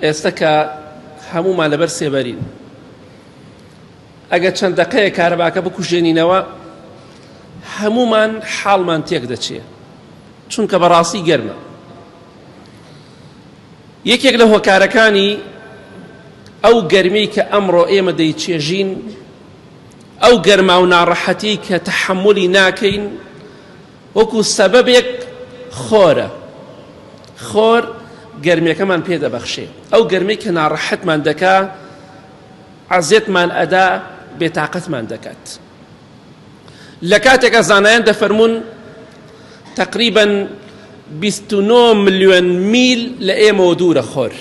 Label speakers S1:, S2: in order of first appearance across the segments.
S1: ئێستا کە هەمومان لەبەر سێبەرین، ئەگەر چەند دەقەیە کارەباکە بکوژێنینەوە هەمومان حاڵمان تێک دەچێ، چونکە بەڕاستی گەرمە. یەکێک لە هۆکارەکانی ئەو گەرمەی کە ئەمڕۆ ئێمە دەیچێژین، ئەو گەرما و ناڕەحەتی کە تەحەمولی ناکەین، وەکو سەبەبێک خۆرە. خۆر گەرمەکەمان پێدەبەخشێ، ئەو گەرمەی کە ناڕەحەتمان دەکا، عەزێتمان ئەدا، بێتاقەتمان دەکات. لە کاتێکە زانایان دەفەرمون تقریباً 29 ملیۆن میل لە ئێمەوە دوورە خۆر،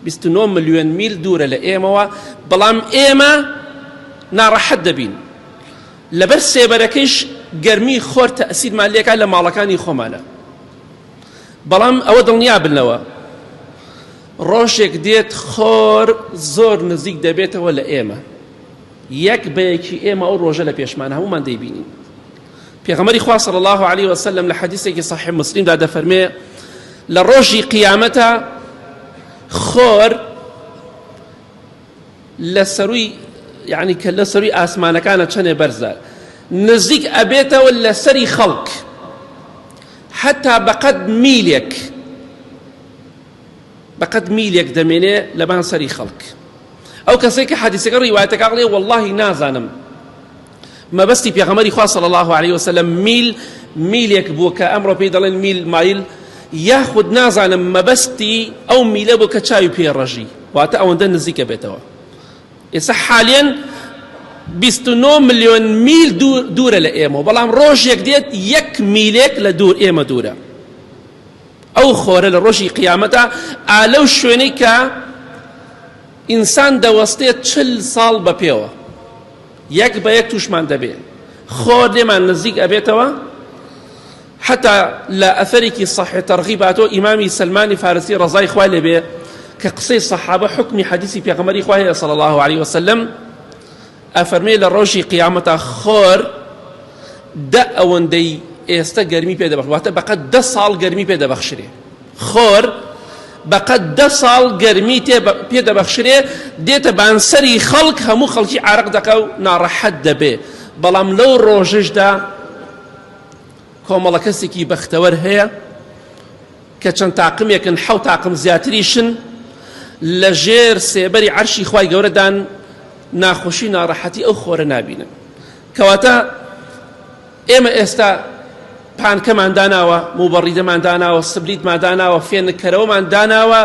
S1: 29 ملیۆن میل دوورە لە ئێمەوە، بەڵام ئێمە ناڕەحەت دەبین. لەبەر سێبەرەکەیش گەرمی خۆر تەئسیرمان لێکا لە ماڵەکانی خۆمانە. بەڵام ئەوە دڵنیا بنەوە ڕۆژێک دێت خۆر زۆر نزیک دەبێتەوە لە ئێمە، یەک بەیەکی ئێمە ئەو ڕۆژە لە پێشمان هەمومان دەیبینین. پێغەمبەری خوا صلی الله عليه وسلم لە حەدیثێکی صحیح مسلمدا دەفەرمێ لە ڕۆژی قیامەتە خۆر لە سەروی یعنی کە لە سەروی ئاسمانەکانە چەنێ بەرزە نزیک ئەبێتەوە لە سەری خەڵک، حتا بەقەد میلێک دەمێنێ لەبان سەری خەڵک. ئەو کەسێک کە حەدیثەکە ڕیوایەتەکە ئەڵێ وەڵڵاهی نازانم مەبەستی پێغەمبەری خوا صلی الله عليه وسلم میلێک بووە کە ئەمڕۆ پێی دەڵێن میل مایل، یاخود نازانم مەبەستی ئەو میلە بوو کە چاوی پێڕەژی، واتە ئەوەندە نزیکە بێتەوە. ئێستا حالیان 29 ملیۆن میل دوورە لە ئێمە، بەڵام ڕۆژێک دێت 1 میلێک لە دوور ئێمە دوورە. ئەو خۆرە لە ڕۆژی قیامەتە ئالەو شوێنەی کە ئینسان دەوەستێت 40 ساڵ بەپێوە، یەک بە یەک تووشمان دەبێت. خۆر لێمان نزیک ئەبێتەوە، حتا لە ئەثەرێکی صحیح تەرغیب هاتۆ ئیمامی سلمانی فارسی ڕەزای خوای لێبێ کە قسەی سەحابە حکمی حەدیثی پێغەمبەری خوا هەیە صلی الله عليه وسلم، ئەفەرمێ لە ڕۆژی قیامەتە خۆر دە ئەوەندەی ئێستا گەرمی پێدەبەخشێ، واتە بەقەد 10 ساڵ گەرمی پێدەبەخشرێ. خۆر بەقەد 10 ساڵ گەرمی پێدەبەخشرێ، دێتە بانسەری خەڵک، هەموو خەڵکی عارق دەکا و ناڕەحەت دەبێ. بەڵام لەو ڕۆژەشدا کۆمەڵە کەسێکی بەختەوەر هەیە کە چەند تاقمێکن، 7 تاقم زیاتریشن، لە ژێر سێبەری عەرشی خوای گەورەدان ناخۆشی ناڕەحەتی ئەو خۆرە نابینن. کەواتە ئێمە ئێستا پانکەمان داناوە، موبەڕیدەمان داناوە، سبلیتمان داناوە، فێنکەرەوەمان داناوە،